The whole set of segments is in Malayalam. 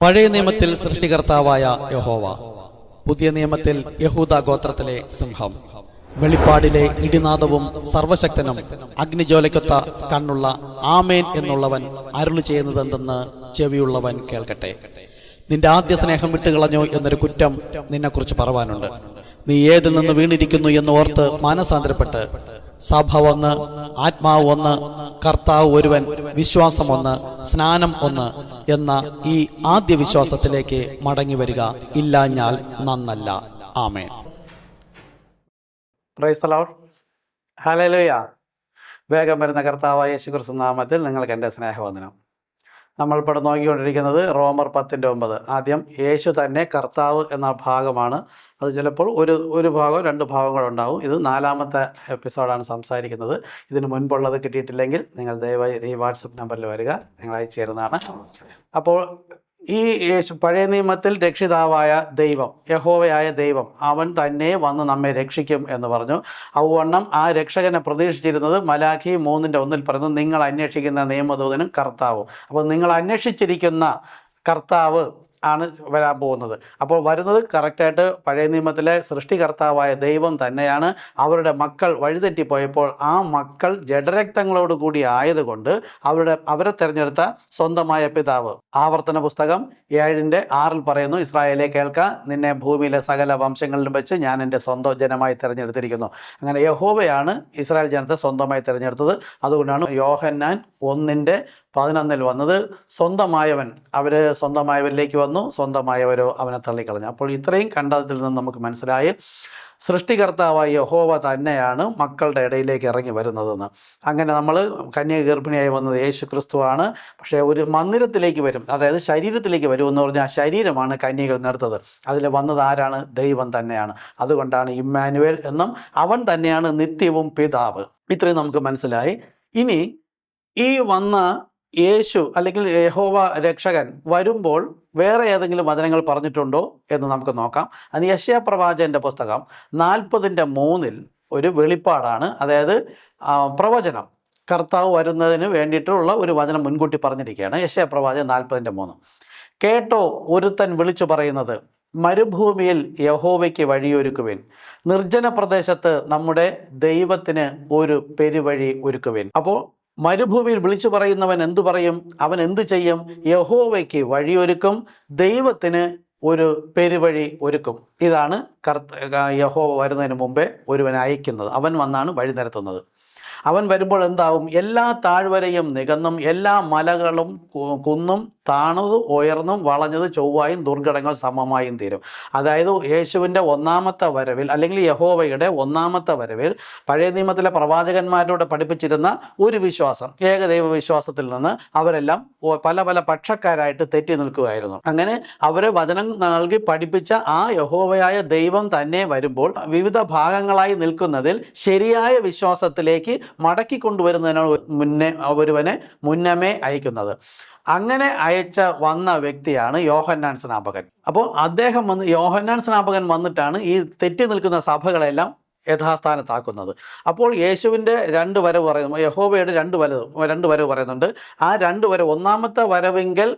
പഴയ നിയമത്തിൽ സൃഷ്ടികർത്താവായ യഹോവ, പുതിയ നിയമത്തിൽ യഹൂദ ഗോത്രത്തിലെ സിംഹം, വെളിപ്പാടിലെ ഇടിനാദവും സർവശക്തനും അഗ്നിജ്വാലയ്ക്കൊത്ത കണ്ണുള്ള ആമേൻ എന്നുള്ളവൻ അരുളി ചെയ്യുന്നതെന്തെന്ന് ചെവിയുള്ളവൻ കേൾക്കട്ടെ. നിന്റെ ആദ്യ സ്നേഹം വിട്ടുകളഞ്ഞോ എന്നൊരു കുറ്റം നിന്നെക്കുറിച്ച് പറവാനുണ്ട്. നീ ഏതിൽ നിന്ന് വീണിരിക്കുന്നു എന്ന് ഓർത്ത് മാനസാന്തരപ്പെട്ട്, സഭ ഒന്ന്, ആത്മാവ് ഒന്ന്, കർത്താവ് ഒരുവൻ, വിശ്വാസം ഒന്ന്, സ്നാനം ഒന്ന് എന്ന ഈ ആദ്യ വിശ്വാസത്തിലേക്ക് മടങ്ങി വരിക. ഇല്ലാഞ്ഞാൽ നന്നല്ല. Amen. Praise the Lord. Hallelujah. വേഗം വരുന്ന കർത്താവായ യേശുക്രിസ്തു നാമത്തിൽ നിങ്ങൾക്ക് എൻ്റെ സ്നേഹവന്ദനം. നമ്മളിപ്പോൾ നോക്കിക്കൊണ്ടിരിക്കുന്നത് റോമർ 10:9. ആദ്യം യേശു തന്നെ കർത്താവ് എന്ന ഭാഗമാണ്. അത് ചിലപ്പോൾ ഒരു ഭാഗമോ രണ്ട് ഭാഗങ്ങളുണ്ടാവും. ഇത് 4ാമത്തെ എപ്പിസോഡാണ് സംസാരിക്കുന്നത്. ഇതിന് മുൻപുള്ളത് കിട്ടിയിട്ടില്ലെങ്കിൽ നിങ്ങൾ ദയവായി ഈ വാട്സപ്പ് നമ്പറിൽ വരിക, നിങ്ങൾ അയച്ചു തരുന്നതാണ്. അപ്പോൾ ഈ യേശു പഴയ നിയമത്തിൽ രക്ഷിതാവായ ദൈവം, യഹോവയായ ദൈവം, അവൻ തന്നെ വന്ന് നമ്മെ രക്ഷിക്കും എന്ന് പറഞ്ഞു. ഔവണ്ണം ആ രക്ഷകനെ പ്രതീക്ഷിച്ചിരുന്നത് മലാഖി 3:1 പറയുന്നു, നിങ്ങൾ അന്വേഷിക്കുന്ന നിയമദൂതനും കർത്താവും. അപ്പോൾ നിങ്ങൾ അന്വേഷിച്ചിരിക്കുന്ന കർത്താവ് ആണ് വരാൻ പോകുന്നത്. അപ്പോൾ വരുന്നത് കറക്റ്റായിട്ട് പഴയ നിയമത്തിലെ സൃഷ്ടികർത്താവായ ദൈവം തന്നെയാണ്. അവരുടെ മക്കൾ വഴിതെറ്റിപ്പോയപ്പോൾ ആ മക്കൾ ജഡരക്തങ്ങളോടുകൂടി ആയതുകൊണ്ട് അവരെ തിരഞ്ഞെടുത്ത സ്വന്തമായ പിതാവ്. ആവർത്തന പുസ്തകം 7:6 പറയുന്നു, ഇസ്രായേലെ കേൾക്ക, നിന്നെ ഭൂമിയിലെ സകല വംശങ്ങളിലും വെച്ച് ഞാൻ എൻ്റെ സ്വന്തം ജനമായി തിരഞ്ഞെടുത്തിരിക്കുന്നു. അങ്ങനെ യഹോവയാണ് ഇസ്രായേൽ ജനത്തെ സ്വന്തമായി തിരഞ്ഞെടുത്തത്. അതുകൊണ്ടാണ് യോഹന്നാൻ 1:11 വന്നത്, സ്വന്തമായവൻ, അവർ സ്വന്തമായവരിലേക്ക് വന്നു, സ്വന്തമായവരോ അവനെ തള്ളിക്കളഞ്ഞു. അപ്പോൾ ഇത്രയും കണ്ടതിൽ നിന്ന് നമുക്ക് മനസ്സിലായി സൃഷ്ടികർത്താവായ യഹോവ തന്നെയാണ് മക്കളുടെ ഇടയിലേക്ക് ഇറങ്ങി വരുന്നതെന്ന്. അങ്ങനെ നമ്മൾ കന്യക ഗർഭിണിയായി വന്നത് യേശു ക്രിസ്തുവാണ്. പക്ഷേ ഒരു മന്ദിരത്തിലേക്ക് വരും, അതായത് ശരീരത്തിലേക്ക് വരുമെന്ന് പറഞ്ഞാൽ ആ ശരീരമാണ് കന്യകൾ നടത്തത്. അതിൽ വന്നത് ആരാണ്? ദൈവം തന്നെയാണ്. അതുകൊണ്ടാണ് ഇമ്മാനുവേൽ എന്നും അവൻ തന്നെയാണ് നിത്യവും പിതാവ്. ഇത്രയും നമുക്ക് മനസ്സിലായി. ഇനി ഈ വന്ന യേശു അല്ലെങ്കിൽ യഹോവ രക്ഷകൻ വരുമ്പോൾ വേറെ ഏതെങ്കിലും വചനങ്ങൾ പറഞ്ഞിട്ടുണ്ടോ എന്ന് നമുക്ക് നോക്കാം. അത് യെശയ്യാ പ്രവാചകൻ്റെ പുസ്തകം 40:3 ഒരു വെളിപ്പാടാണ്. അതായത് പ്രവചനം, കർത്താവ് വരുന്നതിന് വേണ്ടിയിട്ടുള്ള ഒരു വചനം മുൻകൂട്ടി പറഞ്ഞിരിക്കുകയാണ്. യെശയ്യാ പ്രവാചകൻ 40:3. കേട്ടോ, ഒരുത്തൻ വിളിച്ചു പറയുന്നത്, മരുഭൂമിയിൽ യഹോവയ്ക്ക് വഴിയൊരുക്കുവിൻ, നിർജ്ജന പ്രദേശത്ത് നമ്മുടെ ദൈവത്തിന് ഒരു പെരുവഴി ഒരുക്കുവിൻ. അപ്പോൾ മരുഭൂമിയിൽ വിളിച്ചു പറയുന്നവൻ എന്തു പറയും? അവൻ എന്തു ചെയ്യും? യഹോവയ്ക്ക് വഴിയൊരുക്കും, ദൈവത്തിന് ഒരു പെരുവഴി ഒരുക്കും. ഇതാണ് യഹോവ വരുന്നതിന് മുമ്പേ ഒരുവൻ അയക്കുന്നത്. അവൻ വന്നാണ് വഴി നിരത്തുന്നത്. അവൻ വരുമ്പോൾ എന്താവും? എല്ലാ താഴ്വരയും നികന്നും എല്ലാ മലകളും കുന്നും താണതും ഉയർന്നും വളഞ്ഞത് ചൊവ്വായും ദുർഘടങ്ങൾ സമമായും തീരും. അതായത് യേശുവിൻ്റെ 1ാമത്തെ വരവിൽ അല്ലെങ്കിൽ യഹോവയുടെ 1ാമത്തെ വരവിൽ പഴയ നിയമത്തിലെ പ്രവാചകന്മാരോട് പഠിപ്പിച്ചിരുന്ന ഒരു വിശ്വാസം, ഏകദൈവ വിശ്വാസത്തിൽ നിന്ന് അവരെല്ലാം പല പല പക്ഷക്കാരായിട്ട് തെറ്റി നിൽക്കുകയായിരുന്നു. അങ്ങനെ അവരെ വചനം നൽകി പഠിപ്പിച്ച ആ യഹോവയായ ദൈവം തന്നെ വരുമ്പോൾ വിവിധ ഭാഗങ്ങളായി നിൽക്കുന്നതിൽ ശരിയായ വിശ്വാസത്തിലേക്ക് മടക്കി കൊണ്ടുവരുന്നതിനാണ് ഒരുവനെ മുന്നമേ അയക്കുന്നത്. അങ്ങനെ വന്ന വ്യക്തിയാണ് യോഹന്നാൻ സ്നാപകൻ. അപ്പോൾ അദ്ദേഹം യോഹന്നാൻ സ്നാപകൻ വന്നിട്ടാണ് ഈ തെറ്റി നിൽക്കുന്ന സഭകളെല്ലാം യഥാസ്ഥാനത്താക്കുന്നത്. അപ്പോൾ യേശുവിൻ്റെ 2 വരവ് പറയുന്നു, യഹോവയുടെ 2 വരവ് പറയുന്നുണ്ട്. ആ 2 വരവ്, 1ാമത്തെ വരവെങ്കിൽ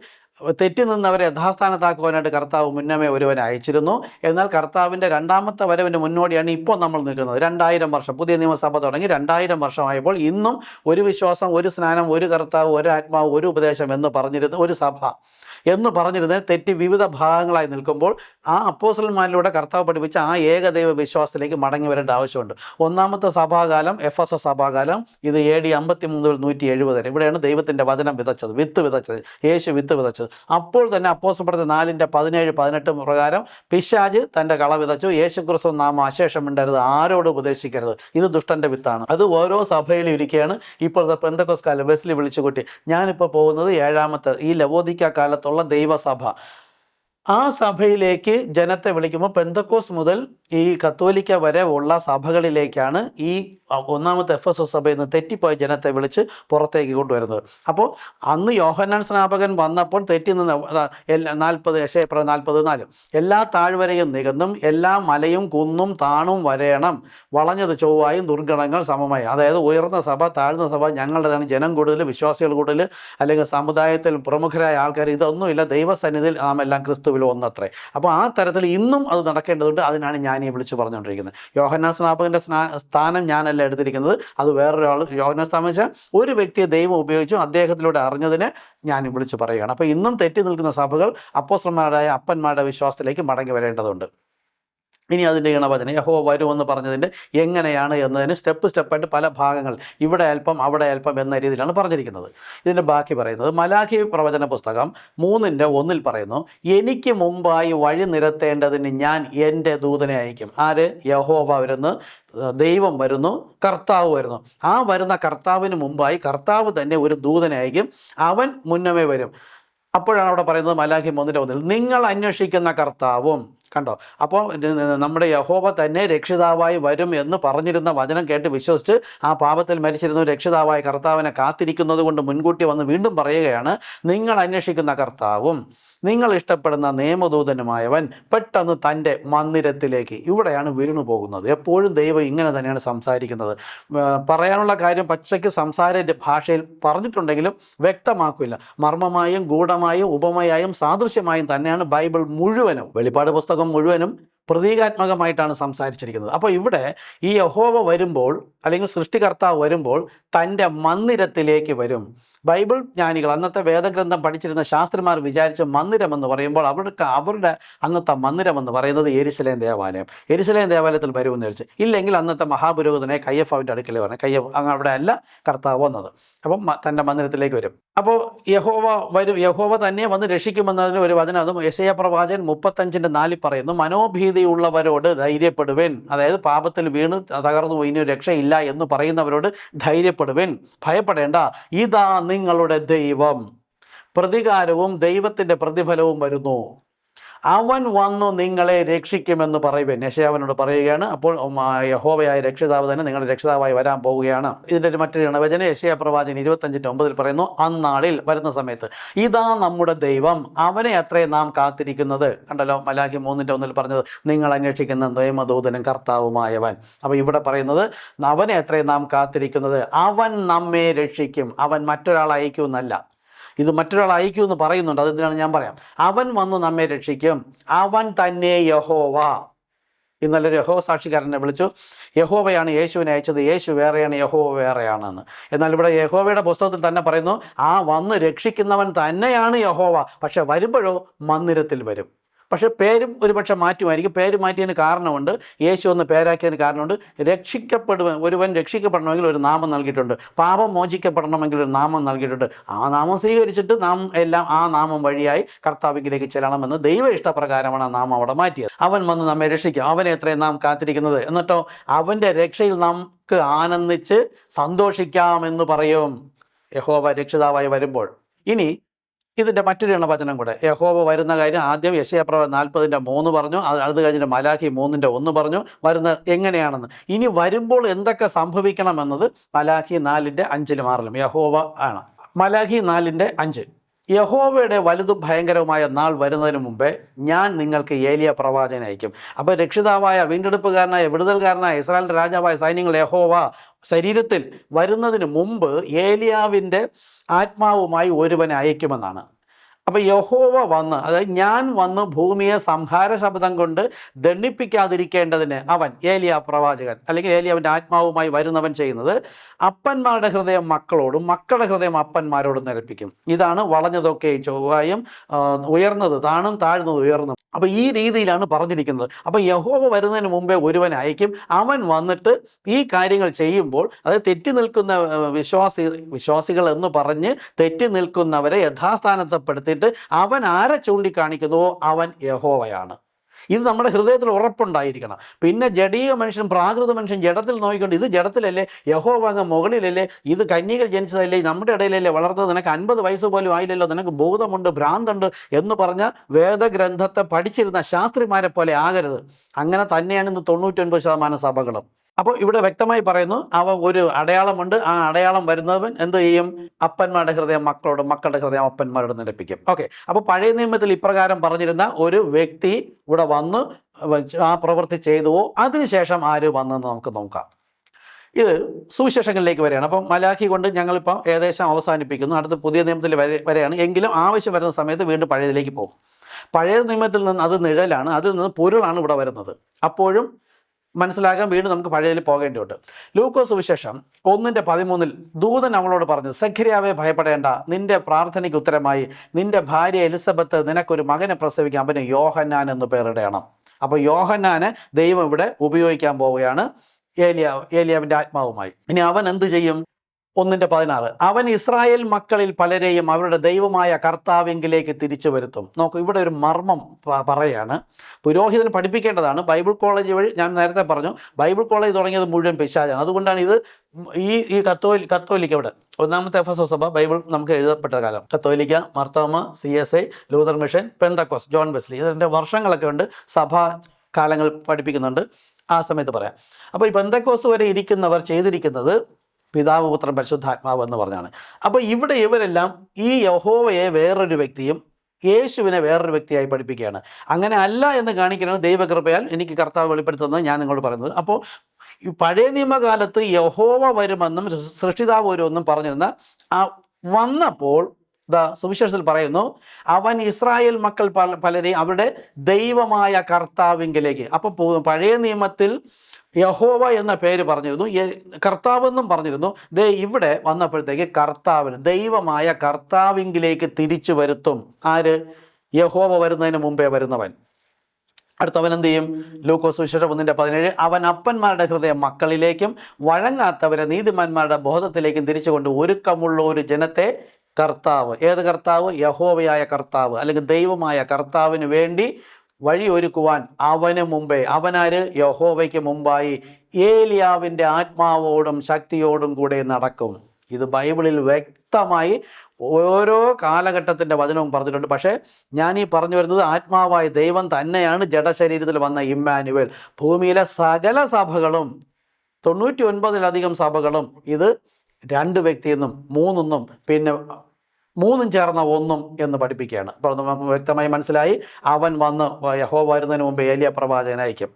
തെറ്റി നിന്നവരെ യഥാസ്ഥാനത്താക്കുവാനായിട്ട് കർത്താവ് മുന്നമേ ഒരുവനെ അയച്ചിരുന്നു. എന്നാൽ കർത്താവിൻ്റെ 2ാമത്തെ വരവിൻ്റെ മുന്നോടിയാണ് ഇപ്പോൾ നമ്മൾ നിൽക്കുന്നത്. 2000 വർഷം, പുതിയ നിയമസഭ തുടങ്ങി 2000 വർഷമായപ്പോൾ ഇന്നും ഒരു വിശ്വാസം, ഒരു സ്നാനം, ഒരു കർത്താവ്, ഒരു ആത്മാവ്, ഒരു ഉപദേശം എന്ന് പറഞ്ഞിരുന്ന ഒരു സഭ എന്ന് പറഞ്ഞിരുന്നത് തെറ്റി വിവിധ ഭാഗങ്ങളായി നിൽക്കുമ്പോൾ ആ അപ്പോസ്തലന്മാരിലൂടെ കർത്താവ് പഠിപ്പിച്ച ആ ഏകദൈവ വിശ്വാസത്തിലേക്ക് മടങ്ങി വരേണ്ട ആവശ്യമുണ്ട്. 1ാമത്തെ സഭാകാലം, FSS സഭാകാലം, ഇത് AD 53 മുതൽ 170 വരെ. ഇവിടെയാണ് ദൈവത്തിൻ്റെ വചനം വിതച്ചത്, വിത്ത് വിതച്ചത്, യേശു വിത്ത് വിതച്ചത്. അപ്പോൾ തന്നെ അപ്പോസ്തലൻ പറഞ്ഞ 4:17-18 പ്രകാരം പിശാച് തൻ്റെ കള വിതച്ചു. യേശു ക്രിസ്തു നാമം അശേഷം മിണ്ടരുത്, ആരോട് ഉപദേശിക്കരുത്, ഇത് ദുഷ്ടൻ്റെ വിത്താണ്. അത് ഓരോ സഭയിലും ഇരിക്കുകയാണ്. ഇപ്പോൾ പെന്തക്കോസ്ത് കാലം വെസ്ലി വിളിച്ചുകൂട്ടി, ഞാനിപ്പോൾ പോകുന്നത് 7ാമത്തെ ഈ ലവോദിക്ക കാലത്തുള്ള ദൈവസഭ. ആ സഭയിലേക്ക് ജനത്തെ വിളിക്കുമ്പോൾ പെന്തക്കോസ് മുതൽ ഈ കത്തോലിക്ക വരെ ഉള്ള സഭകളിലേക്കാണ് ഈ ഒന്നാമത്തെ എഫെസസ് സഭയിൽ നിന്ന് തെറ്റിപ്പോയ ജനത്തെ വിളിച്ച് പുറത്തേക്ക് കൊണ്ടുവരുന്നത്. അപ്പോൾ അന്ന് യോഹന്നാൻ സ്നാപകൻ വന്നപ്പോൾ തെറ്റി നിന്ന് 40 യശയ്യാ 40:4 എല്ലാ താഴ്വരയും നികന്നും എല്ലാ മലയും കുന്നും താണും വരേണം, വളഞ്ഞത് ചൊവ്വായും ദുർഗണങ്ങൾ സമമായി. അതായത് ഉയർന്ന സഭ താഴ്ന്ന സഭ ഞങ്ങളുടേതാണ്, ജനം കൂടുതൽ, വിശ്വാസികൾ കൂടുതൽ, അല്ലെങ്കിൽ സമുദായത്തിൽ പ്രമുഖരായ ആൾക്കാർ, ഇതൊന്നുമില്ല, ദൈവസന്നിധിയിൽ നാം എല്ലാം ക്രിസ്തുവിൽ ഒന്നത്രേ. അപ്പോൾ ആ തരത്തിൽ ഇന്നും അത് നടക്കേണ്ടതുണ്ട്. അതിനാണ് ഞാൻ ഈ വിളിച്ച് പറഞ്ഞുകൊണ്ടിരിക്കുന്നത്. യോഹന്നാൻ സ്നാപകൻ്റെ സ്ഥാനം ഞാനല്ല എടുത്തിരിക്കുന്നത്, അത് വേറൊരാൾ. യോഹന്നാൻ സ്നാപകൻ വെച്ചാൽ ഒരു വ്യക്തിയെ ദൈവം ഉപയോഗിച്ചു, അദ്ദേഹത്തിലൂടെ അറിഞ്ഞതിനെ ഞാൻ വിളിച്ച് പറയുകയാണ്. അപ്പോൾ ഇന്നും തെറ്റി നിൽക്കുന്ന സഭകൾ അപ്പോസ്തലന്മാരായ അപ്പന്മാരുടെ വിശ്വാസത്തിലേക്ക് മടങ്ങി വരേണ്ടതുണ്ട്. ഇനി അതിൻ്റെ ഇണവചനം യഹോവ വരുമെന്ന് പറഞ്ഞതിൻ്റെ എങ്ങനെയാണ് എന്നതിന് സ്റ്റെപ്പായിട്ട് പല ഭാഗങ്ങൾ, ഇവിടെ അല്പം അവിടെ അല്പം എന്ന രീതിയിലാണ് പറഞ്ഞിരിക്കുന്നത്. ഇതിൻ്റെ ബാക്കി പറയുന്നത് മലാഖി പ്രവചന പുസ്തകം 3:1 പറയുന്നു, എനിക്ക് മുമ്പായി വഴി നിരത്തേണ്ടതിന് ഞാൻ എൻ്റെ ദൂതനെ അയക്കും. ആര്? യഹോവ വരുന്നു, ദൈവം വരുന്നു, കർത്താവ് വരുന്നു. ആ വരുന്ന കർത്താവിന് മുമ്പായി കർത്താവ് തന്നെ ഒരു ദൂതനെ അയക്കും, അവൻ മുന്നമേ വരും. അപ്പോഴാണ് അവിടെ പറയുന്നത് മലാഖി 3:1 നിങ്ങൾ അന്വേഷിക്കുന്ന കർത്താവും. കണ്ടോ? അപ്പോൾ നമ്മുടെ യഹോവ തന്നെ രക്ഷിതാവായി വരും എന്ന് പറഞ്ഞിരുന്ന വചനം കേട്ട് വിശ്വസിച്ച് ആ പാപത്തിൽ മരിച്ചിരുന്ന രക്ഷിതാവായ കർത്താവിനെ കാത്തിരിക്കുന്നത് കൊണ്ട് മുൻകൂട്ടി വന്ന് വീണ്ടും പറയുകയാണ്, നിങ്ങൾ അന്വേഷിക്കുന്ന കർത്താവും നിങ്ങൾ ഇഷ്ടപ്പെടുന്ന നിയമദൂതനുമായവൻ പെട്ടെന്ന് തൻ്റെ മന്ദിരത്തിലേക്ക്. ഇവിടെയാണ് വീണു പോകുന്നത്. എപ്പോഴും ദൈവം ഇങ്ങനെ തന്നെയാണ് സംസാരിക്കുന്നത്. പറയാനുള്ള കാര്യം പച്ചയ്ക്ക് സംസാര ഭാഷയിൽ പറഞ്ഞിട്ടുണ്ടെങ്കിലും വ്യക്തമാക്കില്ല. മർമ്മമായും ഗൂഢമായും ഉപമയായും സാദൃശ്യമായും തന്നെയാണ് ബൈബിൾ മുഴുവനും, വെളിപ്പാട് പുസ്തകം മുഴുവനും പ്രതീകാത്മകമായിട്ടാണ് സംസാരിച്ചിരിക്കുന്നത്. അപ്പോൾ ഇവിടെ ഈ യഹോവ വരുമ്പോൾ, അല്ലെങ്കിൽ സൃഷ്ടികർത്താവ് വരുമ്പോൾ തൻ്റെ മന്ദിരത്തിലേക്ക് വരും. ബൈബിൾ ജ്ഞാനികൾ, അന്നത്തെ വേദഗ്രന്ഥം പഠിച്ചിരുന്ന ശാസ്ത്രിമാർ വിചാരിച്ച മന്ദിരം എന്ന് പറയുമ്പോൾ അവരുടെ അന്നത്തെ മന്ദിരം എന്ന് പറയുന്നത് യെരുശലേം ദേവാലയം. യെരുശലേം ദേവാലയത്തിൽ വരുമെന്ന് വിളിച്ച്, ഇല്ലെങ്കിൽ അന്നത്തെ മഹാപുരോഹിതനെ കയ്യഫാവിൻ്റെ അടുക്കൽ പറഞ്ഞു. അവിടെ അല്ല കർത്താവ് വന്നത്. അപ്പം തൻ്റെ മന്ദിരത്തിലേക്ക് വരും. അപ്പോൾ യഹോവ വരും, യഹോവ തന്നെ വന്ന് രക്ഷിക്കുമെന്നതിന് ഒരു വചനം, അതും യെശയ്യാ പ്രവാചകൻ 35:4 പറയുന്നു, മനോഭീതിയുള്ളവരോട് ധൈര്യപ്പെടുവിൻ. അതായത് പാപത്തിൽ വീണ് തകർന്നു ഇനി രക്ഷയില്ല എന്ന് പറയുന്നവരോട് ധൈര്യപ്പെടുവിൻ, ഭയപ്പെടേണ്ട, ഇതാ നിങ്ങളുടെ ദൈവം, പ്രതികാരവും ദൈവത്തിൻ്റെ പ്രതിഫലവും വരുന്നു, അവൻ വന്നു നിങ്ങളെ രക്ഷിക്കുമെന്ന് പറയുവൻ. യെശയ്യാവിനോട് പറയുകയാണ്. അപ്പോൾ യഹോവയായ രക്ഷിതാവ് തന്നെ നിങ്ങളുടെ രക്ഷിതാവായി വരാൻ പോവുകയാണ്. ഇതിൻ്റെ ഒരു മറ്റൊരു ഇണവചനം യെശയ്യാ പ്രവാചകൻ 25:9 പറയുന്നു, അന്നാളിൽ വരുന്ന സമയത്ത് ഇതാ നമ്മുടെ ദൈവം, അവനെ അത്രേ നാം കാത്തിരിക്കുന്നത്. കണ്ടല്ലോ, മലാഖി 3:1 പറഞ്ഞത് നിങ്ങൾ അന്വേഷിക്കുന്ന നിയമദൂതനും കർത്താവുമായവൻ. അപ്പോൾ ഇവിടെ പറയുന്നത് അവനെ അത്രേ നാം കാത്തിരിക്കുന്നത്, അവൻ നമ്മെ രക്ഷിക്കും. അവൻ മറ്റൊരാൾ അയക്കുമെന്നല്ല, ഇത് മറ്റൊരാൾ അയക്കുമെന്ന് പറയുന്നുണ്ട്. അതെന്തിനാണ് ഞാൻ പറയാം. അവൻ വന്ന് നമ്മെ രക്ഷിക്കും, അവൻ തന്നെ യഹോവ. ഇന്നലെ യഹോവ സാക്ഷിക്കാരനെ വിളിച്ചു, യഹോവയാണ് യേശുവിനെ അയച്ചത്, യേശു വേറെയാണ്, യഹോവ വേറെയാണെന്ന്. എന്നാൽ ഇവിടെ യഹോവയുടെ പുസ്തകത്തിൽ തന്നെ പറയുന്നു, ആ വന്ന് രക്ഷിക്കുന്നവൻ തന്നെയാണ് യഹോവ. പക്ഷെ വരുമ്പോഴോ മന്ദിരത്തിൽ വരും. പക്ഷേ പേരും ഒരുപക്ഷെ മാറ്റുമായിരിക്കും. പേര് മാറ്റിയതിന് കാരണമുണ്ട്, യേശു എന്ന് പേരാക്കിയതിന് കാരണമുണ്ട്. ഒരുവൻ രക്ഷിക്കപ്പെടണമെങ്കിൽ ഒരു നാമം നൽകിയിട്ടുണ്ട്, പാപം മോചിക്കപ്പെടണമെങ്കിൽ ഒരു നാമം നൽകിയിട്ടുണ്ട്. ആ നാമം സ്വീകരിച്ചിട്ട് നാം എല്ലാം ആ നാമം വഴിയായി കർത്താവിലേക്ക് ചെല്ലണമെന്ന് ദൈവ ഇഷ്ടപ്രകാരമാണ് ആ നാമം അവിടെ മാറ്റിയത്. അവൻ വന്ന് നമ്മെ രക്ഷിക്കും, അവനെ എത്രയും നാം കാത്തിരിക്കുന്നത്. എന്നിട്ടോ അവൻ്റെ രക്ഷയിൽ നമുക്ക് ആനന്ദിച്ച് സന്തോഷിക്കാമെന്ന് പറയും യഹോവ രക്ഷിതാവായി വരുമ്പോൾ. ഇനി ഇതിൻ്റെ മറ്റൊരു ഇണവചനം കൂടെ, യഹോവ വരുന്ന കാര്യം ആദ്യം യെശയ്യാ 40:3 പറഞ്ഞു, അത് കഴിഞ്ഞിട്ട് മലാഖി 3:1 പറഞ്ഞു വരുന്നത് എങ്ങനെയാണെന്ന്. ഇനി വരുമ്പോൾ എന്തൊക്കെ സംഭവിക്കണമെന്നത് മലാഖി 4:5-6 യഹോവ ആണ്. മലാഖി 4:5 യഹോവയുടെ വലുതും ഭയങ്കരവുമായ നാൾ വരുന്നതിന് മുമ്പേ ഞാൻ നിങ്ങൾക്ക് ഏലിയ പ്രവാചകനെ അയക്കും. അപ്പോൾ രക്ഷിതാവായ, വീണ്ടെടുപ്പുകാരനായ, വിടുതൽക്കാരനായ, ഇസ്രായേലിൻ്റെ രാജാവായ സൈന്യങ്ങൾ യഹോവ ശരീരത്തിൽ വരുന്നതിന് മുമ്പ് ഏലിയാവിൻ്റെ ആത്മാവുമായി ഒരുവനെ അയക്കുമെന്നാണ്. അപ്പോൾ യഹോവ വന്ന്, അതായത് ഞാൻ വന്ന് ഭൂമിയെ സംഹാര ശബ്ദം കൊണ്ട് ദണ്ഡിപ്പിക്കാതിരിക്കേണ്ടതിന് അവൻ, ഏലിയ പ്രവാചകൻ അല്ലെങ്കിൽ ഏലിയാവിൻ്റെ ആത്മാവുമായി വരുന്നവൻ ചെയ്യുന്നത്, അപ്പന്മാരുടെ ഹൃദയം മക്കളോടും മക്കളുടെ ഹൃദയം അപ്പന്മാരോടും നിരപ്പിക്കും. ഇതാണ് വളഞ്ഞതൊക്കെ ചൊവ്വായും ഉയർന്നത് താണും താഴ്ന്നത് ഉയർന്നും. അപ്പോൾ ഈ രീതിയിലാണ് പറഞ്ഞിരിക്കുന്നത്. അപ്പോൾ യഹോവ വരുന്നതിന് മുമ്പേ ഒരുവൻ അയക്കും. അവൻ വന്നിട്ട് ഈ കാര്യങ്ങൾ ചെയ്യുമ്പോൾ, അത് തെറ്റി നിൽക്കുന്ന വിശ്വാസികൾ എന്ന് പറഞ്ഞ് തെറ്റി നിൽക്കുന്നവരെ യഥാസ്ഥാനത്തെപ്പെടുത്തിയിട്ട് അവൻ ആരെ ചൂണ്ടിക്കാണിക്കുന്നുവോ അവൻ യഹോവയാണ്. ഇത് നമ്മുടെ ഹൃദയത്തിൽ ഉറപ്പുണ്ടായിരിക്കണം. പിന്നെ ജഡീയ മനുഷ്യൻ പ്രാകൃത മനുഷ്യൻ ജഡത്തിൽ നോക്കിക്കൊണ്ട് ഇത് ജഡത്തിലല്ലേ, യഹോവ അങ്ങ് മുകളിലല്ലേ, ഇത് കന്യകൾ ജനിച്ചതല്ലേ, നമ്മുടെ ഇടയിലല്ലേ വളർന്നത്, നിനക്ക് 50 വയസ്സ് പോലും ആയില്ലല്ലോ, നിനക്ക് ബോധമുണ്ട്, ഭ്രാന്തുണ്ട് എന്ന് പറഞ്ഞ വേദഗ്രന്ഥത്തെ പഠിച്ചിരുന്ന ശാസ്ത്രിമാരെ പോലെ ആകരുത്. അങ്ങനെ തന്നെയാണ് ഇന്ന് 99% സഭകളും. അപ്പോൾ ഇവിടെ വ്യക്തമായി പറയുന്നു, ഒരു അടയാളമുണ്ട്. ആ അടയാളം വരുന്നവൻ എന്ത് ചെയ്യും? അപ്പന്മാരുടെ ഹൃദയം മക്കളോടും മക്കളുടെ ഹൃദയം അപ്പന്മാരോട് നിരപ്പിക്കും. ഓക്കെ, അപ്പോൾ പഴയ നിയമത്തിൽ ഇപ്രകാരം പറഞ്ഞിരുന്ന ഒരു വ്യക്തി ഇവിടെ വന്ന് ആ പ്രവൃത്തി ചെയ്തുവോ? അതിനുശേഷം ആര് വന്നെന്ന് നമുക്ക് നോക്കാം. ഇത് സുവിശേഷങ്ങളിലേക്ക് വരികയാണ്. അപ്പം മലാഖി കൊണ്ട് ഞങ്ങളിപ്പോൾ ഏകദേശം അവസാനിപ്പിക്കുന്നു. അടുത്ത് പുതിയ നിയമത്തിൽ വരെയാണ്. എങ്കിലും ആവശ്യം വരുന്ന സമയത്ത് വീണ്ടും പഴയതിലേക്ക് പോകും. പഴയ നിയമത്തിൽ നിന്ന് അത് നിഴലാണ്, അതിൽ നിന്ന് പൊരുളാണ് ഇവിടെ വരുന്നത്. അപ്പോഴും മനസ്സിലാകാൻ വീണ്ടും നമുക്ക് പഴയതിൽ പോകേണ്ടതുണ്ട്. ലൂക്കോസ് സുവിശേഷം 1:13 ദൂതൻ അവളോട് പറഞ്ഞു, സഖരിയാവെ ഭയപ്പെടേണ്ട, നിന്റെ പ്രാർത്ഥനയ്ക്ക് ഉത്തരമായി നിന്റെ ഭാര്യ എലിസബത്ത് നിനക്കൊരു മകനെ പ്രസവിക്കാം, അവന് യോഹന്നാൻ എന്ന് പേരിടണം. അപ്പോൾ യോഹന്നാനെ ദൈവം ഇവിടെ ഉപയോഗിക്കാൻ പോവുകയാണ് ഏലിയാവിൻ്റെ ആത്മാവുമായി. ഇനി അവൻ എന്ത് ചെയ്യും? 1:16 അവൻ ഇസ്രായേൽ മക്കളിൽ പലരെയും അവരുടെ ദൈവമായ കർത്താവിങ്കിലേക്ക് തിരിച്ചു വരുത്തും. നോക്കൂ, ഇവിടെ ഒരു മർമ്മം പറയാണ്. പുരോഹിതന് പഠിപ്പിക്കേണ്ടതാണ്. ബൈബിൾ കോളേജ് വഴി, ഞാൻ നേരത്തെ പറഞ്ഞു, ബൈബിൾ കോളേജ് തുടങ്ങിയത് മുഴുവൻ പിശാചാണ്. അതുകൊണ്ടാണ് ഇത് ഈ കത്തോലിക്ക ഇവിടെ ഒന്നാമത്തെ എഫെസോസ് സഭ ബൈബിൾ നമുക്ക് എഴുതപ്പെട്ട കാലം, കത്തോലിക്ക, മാർത്തോമ, CSI, ലൂതർ മിഷൻ, പെന്തക്കോസ്, ജോൺ വെസ്ലി, ഇതിൻ്റെ വർഷങ്ങളൊക്കെ ഉണ്ട്. സഭാ കാലങ്ങൾ പഠിപ്പിക്കുന്നുണ്ട്, ആ സമയത്ത് പറയാം. അപ്പോൾ ഈ പെന്തക്കോസ് വരെ ഇരിക്കുന്നവർ ചെയ്തിരിക്കുന്നത് പിതാവ്, പുത്രൻ, പരിശുദ്ധാത്മാവ് എന്ന് പറഞ്ഞാണ്. അപ്പോൾ ഇവിടെ ഇവരെല്ലാം ഈ യഹോവയെ വേറൊരു വ്യക്തിയും യേശുവിനെ വേറൊരു വ്യക്തിയായി പഠിപ്പിക്കുകയാണ്. അങ്ങനെ അല്ല എന്ന് കാണിക്കുകയാണ് ദൈവകൃപയാൽ എനിക്ക് കർത്താവ് വെളിപ്പെടുത്തുന്നത് ഞാൻ നിങ്ങളോട് പറയുന്നത്. അപ്പോൾ ഈ പഴയ നിയമകാലത്ത് യഹോവ വരുമെന്നും സൃഷ്ടിതാവ് വരുമെന്നും പറഞ്ഞിരുന്ന ആ വന്നപ്പോൾ സുവിശേഷത്തിൽ പറയുന്നു, അവൻ ഇസ്രായേൽ മക്കൾ പലരെയും അവരുടെ ദൈവമായ കർത്താവിങ്കിലേക്ക്. അപ്പോൾ പഴയ നിയമത്തിൽ യഹോവ എന്ന പേര് പറഞ്ഞിരുന്നു, കർത്താവെന്നും പറഞ്ഞിരുന്നു. ഇവിടെ വന്നപ്പോഴത്തേക്ക് കർത്താവിന്, ദൈവമായ കർത്താവിങ്കിലേക്ക് തിരിച്ചു വരുത്തും. ആര്? യഹോവ വരുന്നതിന് മുമ്പേ വരുന്നവൻ. അടുത്തവൻ എന്ത് ചെയ്യും? ലൂക്കോസ് സുവിശേഷം 1:17 അവൻ അപ്പന്മാരുടെ ഹൃദയം മക്കളിലേക്കും വഴങ്ങാത്തവരെ നീതിമാന്മാരുടെ ബോധത്തിലേക്കും തിരിച്ചുകൊണ്ട് ഒരുക്കമുള്ള ഒരു ജനത്തെ കർത്താവ്. ഏത് കർത്താവ്? യഹോവയായ കർത്താവ്, അല്ലെങ്കിൽ ദൈവമായ കർത്താവിന് വേണ്ടി വഴി ഒരുക്കുവാൻ അവന് മുമ്പേ, അവനാര്? യഹോവയ്ക്ക് മുമ്പായി ഏലിയാവിൻ്റെ ആത്മാവോടും ശക്തിയോടും കൂടെ നടക്കും. ഇത് ബൈബിളിൽ വ്യക്തമായി ഓരോ കാലഘട്ടത്തിൻ്റെ വചനവും പറഞ്ഞിട്ടുണ്ട്. പക്ഷേ ഞാൻ ഈ പറഞ്ഞു വരുന്നത് ആത്മാവായ ദൈവം തന്നെയാണ് ജഡശരീരത്തിൽ വന്ന ഇമ്മാനുവേൽ. ഭൂമിയിലെ സകല സഭകളും 99-ലധികം സഭകളും ഇത് 2 വ്യക്തിയെന്നും 3 പിന്നെ 3 ചേർന്ന 1 എന്ന് പഠിപ്പിക്കുകയാണ്. അപ്പോൾ നമുക്ക് വ്യക്തമായി മനസ്സിലായി, അവൻ വന്ന് യഹോവ വരുന്നതിന് മുമ്പ് ഏലിയ പ്രവാചകനായിരിക്കും.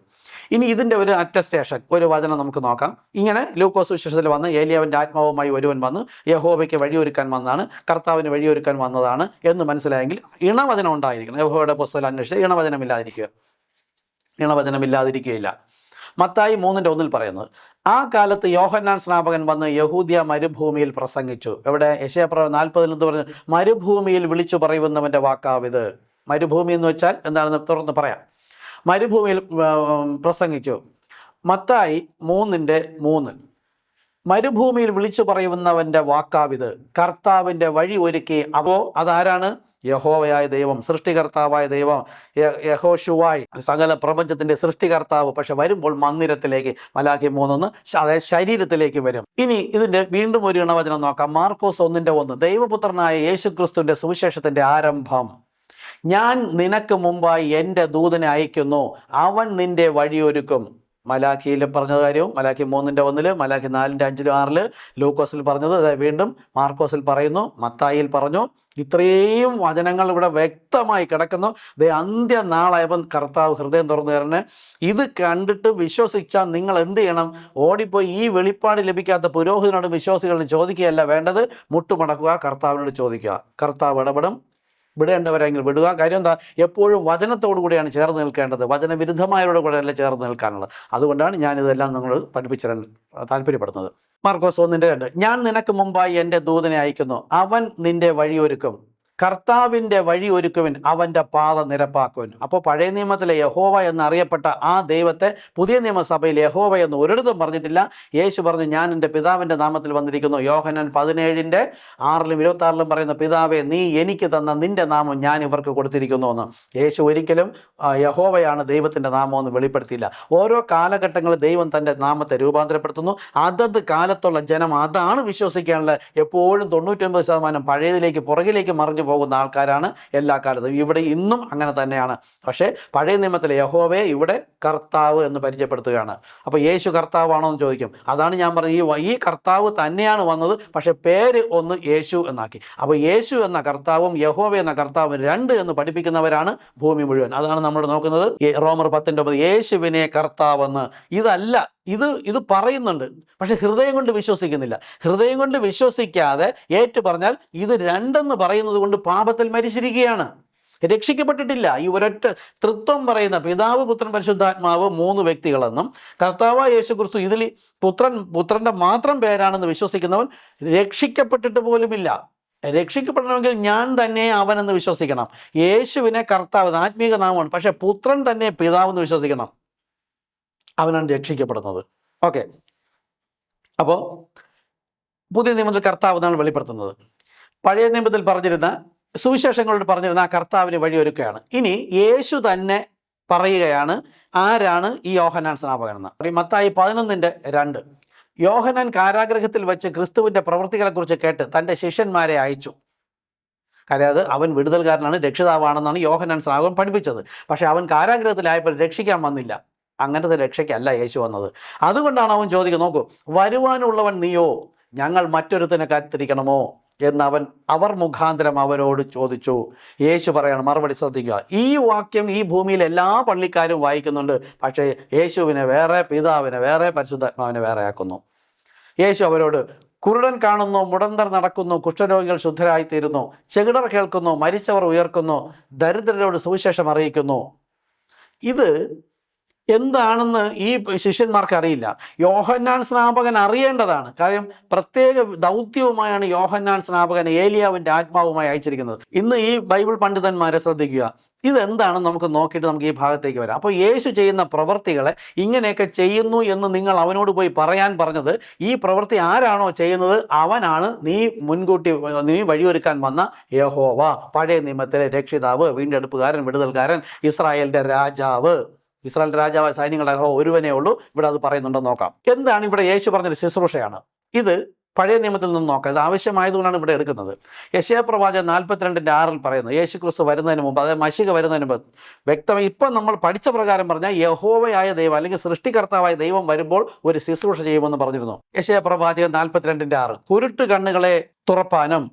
ഇനി ഇതിൻ്റെ ഒരു അറ്റസ്റ്റേഷൻ, ഒരു വചനം നമുക്ക് നോക്കാം. ഇങ്ങനെ ലൂക്കോസ് സുവിശേഷത്തിൽ വന്ന് ഏലിയാവിൻ്റെ ആത്മാവുമായി ഒരുവൻ വന്ന് യഹോവയ്ക്ക് വഴിയൊരുക്കാൻ വന്നതാണ്, കർത്താവിന് വഴിയൊരുക്കാൻ വന്നതാണ് എന്ന് മനസ്സിലായെങ്കിൽ ഇണവചനം ഉണ്ടായിരിക്കണം. യഹോവയുടെ പുസ്തകം അന്വേഷിച്ച് ഇണവചനമില്ലാതിരിക്കുകയില്ല. മത്തായി 3:1 പറയുന്നത്, ആ കാലത്ത് യോഹന്നാൻ സ്നാപകൻ വന്ന് യഹൂദ്യ മരുഭൂമിയിൽ പ്രസംഗിച്ചു. എവിടെ? യെശയ്യാപ്രവചനം 40 എന്ന് പറഞ്ഞ്, മരുഭൂമിയിൽ വിളിച്ചു പറയുന്നവൻ്റെ വാക്കാവിത്. മരുഭൂമി എന്ന് വെച്ചാൽ എന്താണെന്ന് തുറന്ന് പറയാം. മരുഭൂമിയിൽ പ്രസംഗിച്ചു. മത്തായി 3:3 മരുഭൂമിയിൽ വിളിച്ചു പറയുന്നവൻ്റെ വാക്കാവിത്, കർത്താവിൻ്റെ വഴി ഒരുക്കി. അപ്പോൾ അതാരാണ്? യഹോവയായ ദൈവം, സൃഷ്ടികർത്താവായ ദൈവം, യഹോശുവായി, സകല പ്രപഞ്ചത്തിൻ്റെ സൃഷ്ടികർത്താവ്. പക്ഷെ വരുമ്പോൾ മന്ദിരത്തിലേക്ക്, മലാഖി 3:1, അതായത് ശരീരത്തിലേക്ക് വരും. ഇനി ഇതിൻ്റെ വീണ്ടും ഒരു ഇണവചനം നോക്കാം. മാർക്കോസ് 1:1 ദൈവപുത്രനായ യേശുക്രിസ്തുവിൻ്റെ സുവിശേഷത്തിൻ്റെ ആരംഭം. ഞാൻ നിനക്ക് മുമ്പായി എൻ്റെ ദൂതനെ അയക്കുന്നു, അവൻ നിന്റെ വഴിയൊരുക്കും. മലാഖിയിൽ പറഞ്ഞ കാര്യവും മലാഖി 3:1, മലാഖി 4:5, 6 ലൂക്കോസിൽ പറഞ്ഞത് വീണ്ടും മാർക്കോസിൽ പറയുന്നു, മത്തായിയിൽ പറഞ്ഞു. ഇത്രയും വചനങ്ങൾ ഇവിടെ വ്യക്തമായി കിടക്കുന്നു. അന്ത്യനാളായപ്പോൾ കർത്താവ് ഹൃദയം തുറന്നു തരണേ. ഇത് കണ്ടിട്ട് വിശ്വസിച്ചാൽ നിങ്ങൾ എന്ത് ചെയ്യണം? ഓടിപ്പോയി ഈ വെളിപ്പാട് ലഭിക്കാത്ത പുരോഹിതനോടും വിശ്വാസികളോടും ചോദിക്കുകയല്ല വേണ്ടത്, മുട്ടുമടക്കുക, കർത്താവിനോട് ചോദിക്കുക. കർത്താവ് ഇടപെടും. വിടേണ്ടവരെങ്കിൽ വിടുക. കാര്യം എന്താ? എപ്പോഴും വചനത്തോടു കൂടിയാണ് ചേർന്ന് നിൽക്കേണ്ടത്, വചനവിരുദ്ധമായവരുടെ കൂടെയല്ല ചേർന്ന് നിൽക്കാനുള്ളത്. അതുകൊണ്ടാണ് ഞാനിതെല്ലാം നിങ്ങൾ പഠിപ്പിച്ചിടാൻ താല്പര്യപ്പെടുന്നത്. മാർക്കോസ് 1:2 ഞാൻ നിനക്ക് മുമ്പായി എൻ്റെ ദൂതനെ അയക്കുന്നു, അവൻ നിന്റെ വഴിയൊരുക്കും. കർത്താവിൻ്റെ വഴി ഒരുക്കുവിൻ, അവൻ്റെ പാത നിരപ്പാക്കുവിൻ. അപ്പോൾ പഴയ നിയമത്തിലെ യഹോവ എന്നറിയപ്പെട്ട ആ ദൈവത്തെ പുതിയ നിയമസഭയിൽ യഹോവ എന്ന് ഒരിടത്തും പറഞ്ഞിട്ടില്ല. യേശു പറഞ്ഞു, ഞാൻ എൻ്റെ പിതാവിൻ്റെ നാമത്തിൽ വന്നിരിക്കുന്നു. യോഹന്നാൻ 17:6-26 പറയുന്ന, പിതാവേ, നീ എനിക്ക് തന്ന നിൻ്റെ നാമം ഞാൻ ഇവർക്ക് കൊടുത്തിരിക്കുന്നു എന്ന്. യേശു ഒരിക്കലും യഹോവയാണ് ദൈവത്തിൻ്റെ നാമമെന്ന് വെളിപ്പെടുത്തിയില്ല. ഓരോ കാലഘട്ടങ്ങളിൽ ദൈവം തൻ്റെ നാമത്തെ രൂപാന്തരപ്പെടുത്തുന്നു. അതത് കാലത്തുള്ള ജനം അതാണ് വിശ്വസിക്കാനുള്ള. എപ്പോഴും 99% പഴയതിലേക്ക് പുറകിലേക്ക് മറിഞ്ഞു പോകുന്ന ആൾക്കാരാണ് എല്ലാ കാലത്തും. ഇവിടെ ഇന്നും അങ്ങനെ തന്നെയാണ്. പക്ഷേ പഴയ നിയമത്തിലെ യഹോവയെ ഇവിടെ കർത്താവ് എന്ന് പരിചയപ്പെടുത്തുകയാണ്. അപ്പോൾ യേശു കർത്താവാണോ എന്ന് ചോദിക്കും. അതാണ് ഞാൻ പറഞ്ഞത്, ഈ കർത്താവ് തന്നെയാണ് വന്നത്, പക്ഷേ പേര് ഒന്ന് യേശു എന്നാക്കി. അപ്പോൾ യേശു എന്ന കർത്താവും യഹോവ എന്ന കർത്താവും രണ്ട് എന്ന് പഠിപ്പിക്കുന്നവരാണ് ഭൂമി മുഴുവൻ. അതാണ് നമ്മൾ നോക്കുന്നത് റോമർ 10:9, യേശുവിനെ കർത്താവെന്ന്. ഇതല്ല, ഇത് പറയുന്നുണ്ട്, പക്ഷെ ഹൃദയം കൊണ്ട് വിശ്വസിക്കുന്നില്ല. ഹൃദയം കൊണ്ട് വിശ്വസിക്കാതെ ഏറ്റു പറഞ്ഞാൽ ഇത് രണ്ടെന്ന് പറയുന്നത് കൊണ്ട് പാപത്തിൽ മരിച്ചിരിക്കുകയാണ്, രക്ഷിക്കപ്പെട്ടിട്ടില്ല. ഈ ഒരൊറ്റ തൃത്വം പറയുന്ന പിതാവ്, പുത്രൻ, പരിശുദ്ധാത്മാവ് 3 വ്യക്തികളെന്നും കർത്താവായ യേശുക്രിസ്തു ഇതിൽ പുത്രൻ്റെ മാത്രം പേരാണെന്ന് വിശ്വസിക്കുന്നവൻ രക്ഷിക്കപ്പെട്ടിട്ട് പോലുമില്ല. രക്ഷിക്കപ്പെടണമെങ്കിൽ ഞാൻ തന്നെ അവനെന്ന് വിശ്വസിക്കണം. യേശുവിനെ കർത്താവ് ആത്മീക നാമമാണ്, പക്ഷെ പുത്രൻ തന്നെ പിതാവെന്ന് വിശ്വസിക്കണം. അവനാണ് രക്ഷിക്കപ്പെടുന്നത്. ഓക്കെ, അപ്പോൾ പുതിയ നിയമത്തിൽ കർത്താവ് എന്നാണ് വെളിപ്പെടുത്തുന്നത്. പഴയ നിയമത്തിൽ പറഞ്ഞിരുന്ന സുവിശേഷങ്ങളോട് പറഞ്ഞിരുന്ന ആ കർത്താവിന് വഴിയൊരുക്കുകയാണ്. ഇനി യേശു തന്നെ പറയുകയാണ് ആരാണ് ഈ യോഹന്നാൻ സ്നാപകൻ എന്ന്. മത്തായി 11:2, യോഹന്നാൻ കാരാഗൃഹത്തിൽ വെച്ച് ക്രിസ്തുവിൻ്റെ പ്രവൃത്തികളെക്കുറിച്ച് കേട്ട് തൻ്റെ ശിഷ്യന്മാരെ അയച്ചു. കാര്യം അത് അവൻ വിടുതൽക്കാരനാണ്, രക്ഷിതാവാണെന്നാണ് യോഹന്നാൻ സ്നാപകൻ പഠിപ്പിച്ചത്. പക്ഷെ അവൻ കാരാഗൃഹത്തിലായപ്പോൾ രക്ഷിക്കാൻ വന്നില്ല. അങ്ങനത്തെ രക്ഷയ്ക്കല്ല യേശു വന്നത്. അതുകൊണ്ടാണ് അവൻ ചോദിക്കുന്നത്, നോക്കൂ, വരുവാനുള്ളവൻ നീയോ, ഞങ്ങൾ മറ്റൊരുത്തിനെ കാത്തിരിക്കണമോ എന്നവൻ അവർ മുഖാന്തരം അവരോട് ചോദിച്ചു. യേശു പറയണം, മറുപടി ശ്രദ്ധിക്കുക. ഈ വാക്യം ഈ ഭൂമിയിൽ എല്ലാ പള്ളിക്കാരും വായിക്കുന്നുണ്ട്, പക്ഷേ യേശുവിനെ വേറെ, പിതാവിനെ വേറെ, പരിശുദ്ധാത്മാവിനെ വേറെ ആക്കുന്നു. യേശു അവരോട്, കുരുടൻ കാണുന്നു, മുടന്തർ നടക്കുന്നു, കുഷ്ഠരോഗികൾ ശുദ്ധരായിത്തീരുന്നു, ചെകിടർ കേൾക്കുന്നു, മരിച്ചവർ ഉയർക്കുന്നു, ദരിദ്രരോട് സുവിശേഷം അറിയിക്കുന്നു. ഇത് എന്താണെന്ന് ഈ ശിഷ്യന്മാർക്ക് അറിയില്ല. യോഹന്നാൻ സ്നാപകൻ അറിയേണ്ടതാണ്. കാര്യം പ്രത്യേക ദൗത്യവുമായാണ് യോഹന്നാൻ സ്നാപകൻ ഏലിയാവിൻ്റെ ആത്മാവുമായി അയച്ചിരിക്കുന്നത്. ഇന്ന് ഈ ബൈബിൾ പണ്ഡിതന്മാരെ ശ്രദ്ധിക്കുക, ഇതെന്താണെന്ന് നമുക്ക് നോക്കിയിട്ട് നമുക്ക് ഈ ഭാഗത്തേക്ക് വരാം. അപ്പോൾ യേശു ചെയ്യുന്ന പ്രവൃത്തികളെ ഇങ്ങനെയൊക്കെ ചെയ്യുന്നു എന്ന് നിങ്ങൾ അവനോട് പോയി പറയാൻ പറഞ്ഞത്, ഈ പ്രവൃത്തി ആരാണോ ചെയ്യുന്നത് അവനാണ് നീ വഴിയൊരുക്കാൻ വന്ന യഹോവ, പഴയ നിയമത്തിലെ രക്ഷിതാവ്, വീണ്ടെടുപ്പുകാരൻ, വിടുതൽക്കാരൻ, ഇസ്രായേലിൻ്റെ രാജാവ്. ഇസ്രായേൽ രാജാവായ സൈന്യങ്ങളുടെ ഒരുവനേ ഉള്ളൂ. ഇവിടെ അത് പറയുന്നുണ്ടെന്ന് നോക്കാം. എന്താണ് ഇവിടെ യേശു പറഞ്ഞൊരു ശുശ്രൂഷയാണ് ഇത്. പഴയ നിയമത്തിൽ നിന്ന് നോക്കാം. ഇത് ആവശ്യമായതുകൊണ്ടാണ് ഇവിടെ എടുക്കുന്നത്. യെശയ്യാപ്രവാചകൻ 42:6 പറയുന്നത്, യേശു ക്രിസ്തു വരുന്നതിന് മുമ്പ്, അതായത് മശിഹ വരുന്നതിന് മുമ്പ് വ്യക്തമായി ഇപ്പം നമ്മൾ പഠിച്ച പ്രകാരം പറഞ്ഞാൽ യഹോവയായ ദൈവം അല്ലെങ്കിൽ സൃഷ്ടികർത്താവായ ദൈവം വരുമ്പോൾ ഒരു ശുശ്രൂഷ ചെയ്യുമെന്ന് പറഞ്ഞിരുന്നു. യെശയ്യാപ്രവാചകൻ 42:6, കുരുട്ട് കണ്ണുകളെ തുറപ്പാനും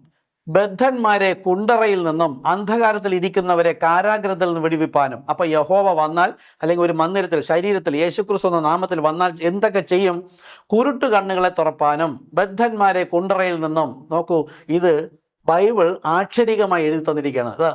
ബദ്ധന്മാരെ കുണ്ടറയിൽ നിന്നും അന്ധകാരത്തിൽ ഇരിക്കുന്നവരെ കാരാഗ്രഹത്തിൽ നിന്ന് വിടുവിപ്പാനും. അപ്പോൾ യഹോവ വന്നാൽ, അല്ലെങ്കിൽ ഒരു മന്ദിരത്തിൽ ശരീരത്തിൽ യേശുക്രിസ്തു എന്ന നാമത്തിൽ വന്നാൽ എന്തൊക്കെ ചെയ്യും? കുരുട്ട് കണ്ണുകളെ തുറപ്പാനും ബദ്ധന്മാരെ കുണ്ടറയിൽ നിന്നും. നോക്കൂ, ഇത് ബൈബിൾ ആക്ഷരികമായി എഴുതി തന്നിരിക്കുകയാണ്.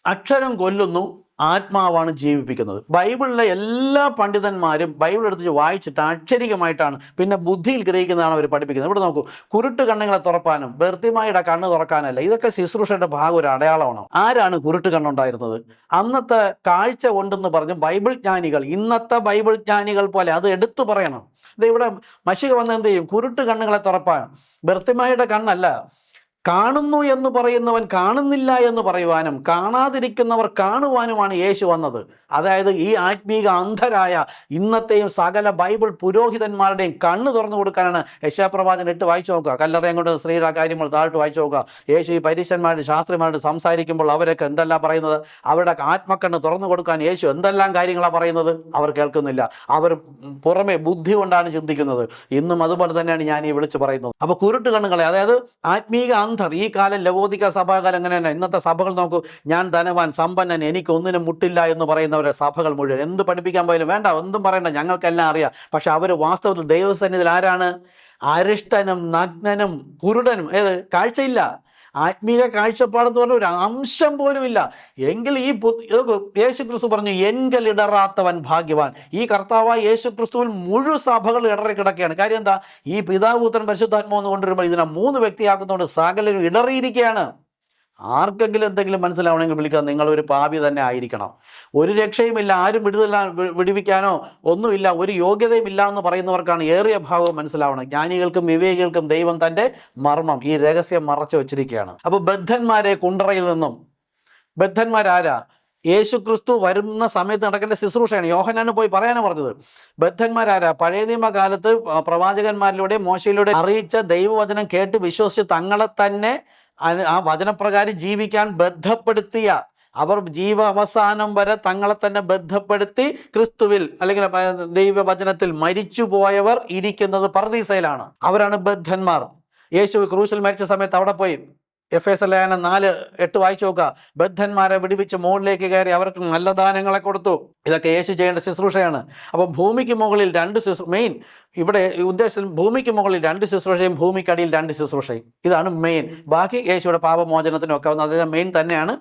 അക്ഷരം കൊല്ലുന്നു, ആത്മാവാണ് ജീവിപ്പിക്കുന്നത്. ബൈബിളിലെ എല്ലാ പണ്ഡിതന്മാരും ബൈബിൾ എടുത്ത് വായിച്ചിട്ട് അക്ഷരികമായിട്ടാണ്, പിന്നെ ബുദ്ധിയിൽ ഗ്രഹിക്കുന്നതാണ് അവർ പഠിപ്പിക്കുന്നത്. ഇവിടെ നോക്കൂ, കുരുട്ട് കണ്ണുകളെ തുറപ്പാനും ബർത്തിമായുടെ കണ്ണ് തുറക്കാനല്ല. ഇതൊക്കെ ശുശ്രൂഷയുടെ ഭാഗം, ഒരു അടയാളമാണ്. ആരാണ് കുരുട്ട് കണ്ണുണ്ടായിരുന്നത്? അന്നത്തെ കാഴ്ച ഉണ്ടെന്ന് പറഞ്ഞ് ബൈബിൾ ജ്ഞാനികൾ, ഇന്നത്തെ ബൈബിൾ ജ്ഞാനികൾ പോലെ അത് എടുത്തു പറയണം. ഇത് ഇവിടെ മശിഹ വന്ന് എന്ത് ചെയ്യും? കുരുട്ട് കണ്ണുകളെ തുറപ്പാൻ. ബർത്തിമായുടെ കണ്ണല്ല, കാണുന്നു എന്ന് പറയുന്നവൻ കാണുന്നില്ല എന്ന് പറയുവാനും കാണാതിരിക്കുന്നവർ കാണുവാനുമാണ് യേശു വന്നത്. അതായത് ഈ ആത്മീക അന്ധരായ ഇന്നത്തെയും സകല ബൈബിൾ പുരോഹിതന്മാരുടെയും കണ്ണ് തുറന്നു കൊടുക്കാനാണ്. യെശയ്യാപ്രവാചകൻ 8 വായിച്ചു നോക്കുക. കല്ലറയും കൊണ്ട് സ്ത്രീയുടെ കാര്യങ്ങൾ താഴ്ത്ത് വായിച്ചു നോക്കുക. യേശു ഈ പരീശന്മാരുടെ ശാസ്ത്രിമാരോട് സംസാരിക്കുമ്പോൾ അവരൊക്കെ എന്തെല്ലാം പറയുന്നത്? അവരുടെ ആത്മക്കണ്ണ് തുറന്നു കൊടുക്കാൻ യേശു എന്തെല്ലാം കാര്യങ്ങളാണ് പറയുന്നത്? അവർ കേൾക്കുന്നില്ല. അവർ പുറമെ ബുദ്ധി കൊണ്ടാണ് ചിന്തിക്കുന്നത്. ഇന്നും അതുപോലെ തന്നെയാണ് ഞാൻ ഈ വിളിച്ചു പറയുന്നത്. അപ്പോൾ കുരുട്ട് കണ്ണുകളെ, അതായത് ആത്മീക ഈ കാലം ലവോദിക്ക സഭാകാലം എങ്ങനെയാണ്? ഇന്നത്തെ സഭകൾ നോക്കൂ, ഞാൻ ധനവാൻ, സമ്പന്നൻ, എനിക്ക് ഒന്നിനും മുട്ടില്ല എന്ന് പറയുന്നവരെ സഭകൾ മുഴുവൻ. എന്ത് പഠിപ്പിക്കാൻ പോയാലും വേണ്ട, ഒന്നും പറയണ്ട, ഞങ്ങൾക്കെല്ലാം അറിയാം. പക്ഷെ അവർ വാസ്തവത്തിൽ ദൈവസന്നിധിയിൽ ആരാണ്? അരിഷ്ടനും നഗ്നനും കുരുടനും. കാഴ്ചയില്ല. ആത്മീയ കാഴ്ചപ്പാടെന്ന് പറഞ്ഞ ഒരു അംശം പോലും ഇല്ല. എങ്കിൽ യേശു ക്രിസ്തു പറഞ്ഞു, എങ്കൽ ഇടറാത്തവൻ ഭാഗ്യവാൻ. ഈ കർത്താവായ യേശു ക്രിസ്തുവിൽ മുഴുവൻ സഭകൾ ഇടറി കിടക്കുകയാണ്. കാര്യം എന്താ? ഈ പിതാവ് പുത്രൻ പരിശുദ്ധാത്മാവ് എന്ന് കൊണ്ടുവരുമ്പോൾ ഇതിനെ 3 വ്യക്തിയാക്കുന്നതുകൊണ്ട് സകലരും ഇടറിയിരിക്കുകയാണ്. ആർക്കെങ്കിലും എന്തെങ്കിലും മനസ്സിലാവണമെങ്കിൽ വിളിക്കാം, നിങ്ങളൊരു പാപി തന്നെ ആയിരിക്കണം. ഒരു രക്ഷയുമില്ല, ആരും വിടുവിക്കാനോ ഒന്നുമില്ല, ഒരു യോഗ്യതയും ഇല്ല എന്ന് പറയുന്നവർക്കാണ് ഏറിയ ഭാഗവും മനസ്സിലാവണം. ജ്ഞാനികൾക്കും വിവേകികൾക്കും ദൈവം തൻ്റെ മർമ്മം, ഈ രഹസ്യം മറച്ചു വച്ചിരിക്കുകയാണ്. അപ്പോൾ ബദ്ധന്മാരെ കുണ്ടറയിൽ നിന്നും, ബദ്ധന്മാരാരാ? യേശു ക്രിസ്തു വരുന്ന സമയത്ത് നടക്കേണ്ട ശുശ്രൂഷയാണ്. യോഹന്നാന് പോയി പറയാനാണ് പറഞ്ഞത്. ബദ്ധന്മാരാരാ? പഴയ നിയമകാലത്ത് പ്രവാചകന്മാരിലൂടെ മോശയിലൂടെ അറിയിച്ച ദൈവവചനം കേട്ട് വിശ്വസിച്ച് തങ്ങളെ തന്നെ ആ വചനപ്രകാരം ജീവിക്കാൻ ബന്ധപ്പെടുത്തിയ, അവർ ജീവ അവസാനം വരെ തങ്ങളെ തന്നെ ബന്ധപ്പെടുത്തി ക്രിസ്തുവിൽ അല്ലെങ്കിൽ ദൈവവചനത്തിൽ മരിച്ചുപോയവർ ഇരിക്കുന്നത് പർദീസയിലാണ്. അവരാണ് ബദ്ധന്മാർ. യേശു ക്രൂശിൽ മരിച്ച സമയത്ത് അവിടെ പോയി എഫേസ്യർ ലേഖനം 4:8 വായിച്ചു നോക്കുക. ബദ്ധന്മാരെ വിടുവിച്ച് മുകളിലേക്ക് കയറി അവർക്ക് നല്ല ദാനങ്ങളെ കൊടുത്തു. ഇതൊക്കെ യേശു ചെയ്യേണ്ട ശുശ്രൂഷയാണ്. അപ്പം ഭൂമിക്ക് മുകളിൽ 2 മെയിൻ, ഇവിടെ ഉദ്ദേശം ഭൂമിക്ക് മുകളിൽ 2 ശുശ്രൂഷയും ഭൂമിക്കടിയിൽ 2 ശുശ്രൂഷയും. ഇതാണ് മെയിൻ. ബാക്കി യേശുവിടെ പാപമോചനത്തിനും ഒക്കെ വന്ന് അദ്ദേഹം മെയിൻ തന്നെയാണ്.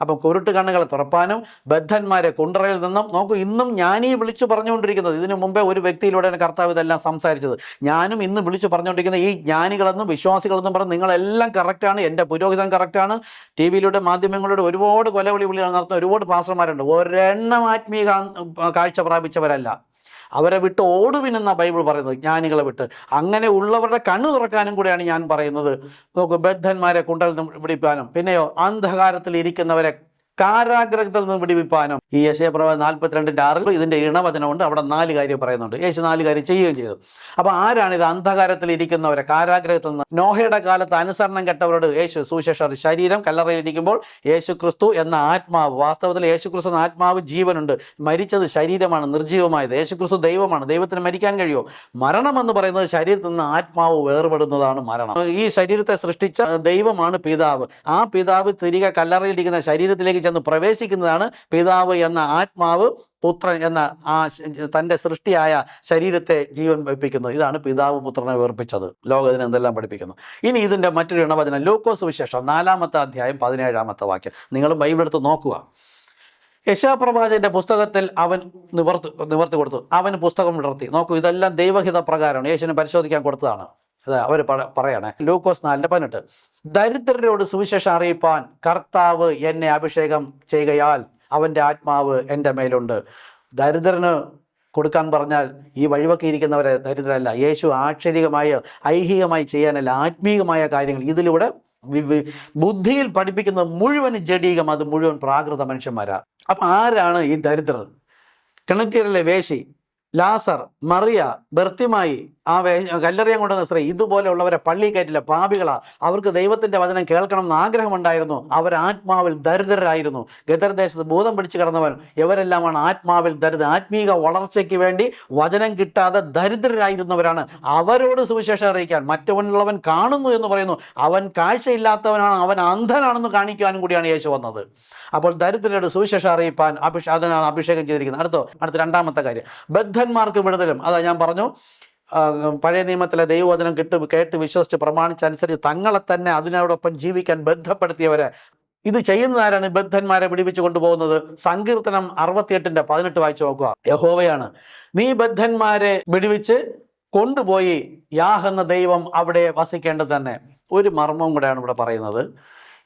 അപ്പം കുരുട്ട് കണ്ണുകളെ തുറപ്പാനും ബദ്ധന്മാരെ കുണ്ടറയിൽ നിന്നും നോക്കൂ. ഇന്നും ഞാനീ വിളിച്ചു പറഞ്ഞുകൊണ്ടിരിക്കുന്നത്, ഇതിനു മുമ്പേ ഒരു വ്യക്തിയിലൂടെയാണ് കർത്താവ് ഇതെല്ലാം സംസാരിച്ചത്. ഞാനും ഇന്ന് വിളിച്ചു പറഞ്ഞുകൊണ്ടിരിക്കുന്ന ഈ ജ്ഞാനികളെന്നും വിശ്വാസികളെന്നും പറഞ്ഞ് നിങ്ങളെല്ലാം കറക്റ്റാണ്, എൻ്റെ പുരോഹിതൻ കറക്റ്റാണ്. ടി വിയിലൂടെ മാധ്യമങ്ങളിലൂടെ ഒരുപാട് കൊലവിളി നടത്തുന്ന ഒരുപാട് പാസ്റ്റർമാരുണ്ട്. ഒരെണ്ണം ആത്മീയ കാഴ്ച പ്രാപിച്ചവരല്ല. അവരെ വിട്ട് ഓടുവിനെന്ന ബൈബിൾ പറയുന്നത്, ജ്ഞാനികളെ വിട്ട്. അങ്ങനെ ഉള്ളവരുടെ കണ്ണു തുറക്കാനും കൂടെയാണ് ഞാൻ പറയുന്നത്. നോക്കൂ, ബദ്ധന്മാരെ കുണ്ടലിൽ നിന്ന് വിടിപ്പാനും, പിന്നെയോ അന്ധകാരത്തിൽ ഇരിക്കുന്നവരെ കാരാഗ്രഹത്തിൽ നിന്ന് വിടിവിപ്പാനും. ഈ യെശയ്യാപ്രവചനം 42:6 ഇതിൻ്റെ ഇണവചനമുണ്ട്. അവിടെ 4 കാര്യം പറയുന്നുണ്ട്. യേശു 4 കാര്യം ചെയ്യുകയും ചെയ്തു. അപ്പോൾ ആരാണിത്? അന്ധകാരത്തിൽ ഇരിക്കുന്നവരെ, കാരാഗ്രഹത്തിൽ നിന്ന്. നോഹയുടെ കാലത്ത് അനുസരണം കെട്ടവരോട് യേശു സുവിശേഷം, ശരീരം കല്ലറയിലിരിക്കുമ്പോൾ യേശു ക്രിസ്തു എന്ന ആത്മാവ്, വാസ്തവത്തിൽ യേശു ക്രിസ്തു എന്ന ആത്മാവ് ജീവനുണ്ട്. മരിച്ചത് ശരീരമാണ്, നിർജ്ജീവമായത്. യേശു ക്രിസ്തു ദൈവമാണ്. ദൈവത്തിന് മരിക്കാൻ കഴിയുമോ? മരണം എന്ന് പറയുന്നത് ശരീരത്തിൽ നിന്ന് ആത്മാവ് വേർപെടുന്നതാണ് മരണം. ഈ ശരീരത്തെ സൃഷ്ടിച്ച ദൈവമാണ് പിതാവ്. ആ പിതാവ് തിരികെ കല്ലറയിലിരിക്കുന്ന ശരീരത്തിലേക്ക് ചെന്ന് പ്രവേശിക്കുന്നതാണ് പിതാവ് എന്ന ആത്മാവ് പുത്രൻ എന്ന ആ തൻ്റെ സൃഷ്ടിയായ ശരീരത്തെ ജീവൻ വെപ്പിക്കുന്നത്. ഇതാണ് പിതാവ് പുത്രനെ വേർപ്പിച്ചത്. ലോകത്തിന് എന്തെല്ലാം പഠിപ്പിക്കുന്നു. ഇനി ഇതിൻ്റെ മറ്റൊരു ഇണവചനം ലൂക്കോസ് സുവിശേഷം 4-ാമത്തെ അധ്യായം 17-ാമത്തെ വാക്യം. നിങ്ങൾ ബൈബിൾ എടുത്ത് നോക്കുക. യെശയ്യാപ്രവാചകന്റെ പുസ്തകത്തിൽ അവൻ നിവർത്തി കൊടുത്തു. അവന് പുസ്തകം വിടർത്തി. നോക്കൂ, ഇതെല്ലാം ദൈവഹിത പ്രകാരമാണ്. യേശുവിനെ പരിശോധിക്കാൻ കൊടുത്തതാണ്. അത് അവർ പറയണേ. ലൂക്കോസ് 4:18 ദരിദ്രരോട് സുവിശേഷം അറിയിപ്പാൻ കർത്താവ് എന്നെ അഭിഷേകം ചെയ്യുകയാൽ അവൻ്റെ ആത്മാവ് എൻ്റെ മേലുണ്ട്. ദരിദ്രന് കൊടുക്കാൻ പറഞ്ഞാൽ ഈ വഴിവൊക്കെ ഇരിക്കുന്നവരെ ദരിദ്രരല്ല. യേശു ആക്ഷരികമായി ഐഹികമായി ചെയ്യാനല്ല, ആത്മീയമായ കാര്യങ്ങൾ ഇതിലൂടെ ബുദ്ധിയിൽ പഠിപ്പിക്കുന്നത് മുഴുവൻ ജഡീകം, അത് മുഴുവൻ പ്രാകൃത മനുഷ്യന്മാരാ. അപ്പം ആരാണ് ഈ ദരിദ്രർ? കിണറ്റിലെ വേശി, ലാസർ, മറിയ, ബർത്തിമായി, ആ കല്ലറിയാൻ കൊണ്ടുവന്ന സ്ത്രീ, ഇതുപോലെയുള്ളവരെ പള്ളി കയറ്റില്ല, പാപികളാ. അവർക്ക് ദൈവത്തിൻ്റെ വചനം കേൾക്കണമെന്ന് ആഗ്രഹമുണ്ടായിരുന്നു. അവർ ആത്മാവിൽ ദരിദ്രരായിരുന്നു. ഗദർദേശത്ത് ഭൂതം പിടിച്ചു കിടന്നവൻ ഇവരെല്ലാമാണ് ആത്മാവിൽ ദരിദ്ര, ആത്മീക വളർച്ചയ്ക്ക് വേണ്ടി വചനം കിട്ടാതെ ദരിദ്രരായിരുന്നവരാണ്. അവരോട് സുവിശേഷം അറിയിക്കാൻ. മറ്റവനുള്ളവൻ കാണുന്നു എന്ന് പറയുന്നു, അവൻ കാഴ്ചയില്ലാത്തവനാണ്, അവൻ അന്ധനാണെന്ന് കാണിക്കാനും കൂടിയാണ് യേശു വന്നത്. അപ്പോൾ ദരിദ്രരോട് സുവിശേഷം അറിയിപ്പാൻ അതിനാണ് അഭിഷേകം ചെയ്തിരിക്കുന്നത്. അടുത്ത 2-ാമത്തെ കാര്യം, ബദ്ധന്മാർക്ക് വിടുതലും. അതാ ഞാൻ പറഞ്ഞു, പഴയ നിയമത്തിലെ ദൈവവചനം കേട്ട് വിശ്വസിച്ച് പ്രമാണിച്ചനുസരിച്ച് തങ്ങളെ തന്നെ അതിനോടൊപ്പം ജീവിക്കാൻ ബന്ധപ്പെടുത്തിയവരെ. ഇത് ചെയ്യുന്നതാരാണ്? ബദ്ധന്മാരെ വിടുവിച്ചു കൊണ്ടുപോകുന്നത്. സങ്കീർത്തനം 68:18 വായിച്ചു നോക്കുക. യഹോവയാണ് നീ ബദ്ധന്മാരെ വിടുവിച്ച് കൊണ്ടുപോയി, യാഹ് എന്ന ദൈവം അവിടെ വസിക്കേണ്ടത് തന്നെ. ഒരു മർമ്മവും കൂടെയാണ് ഇവിടെ പറയുന്നത്.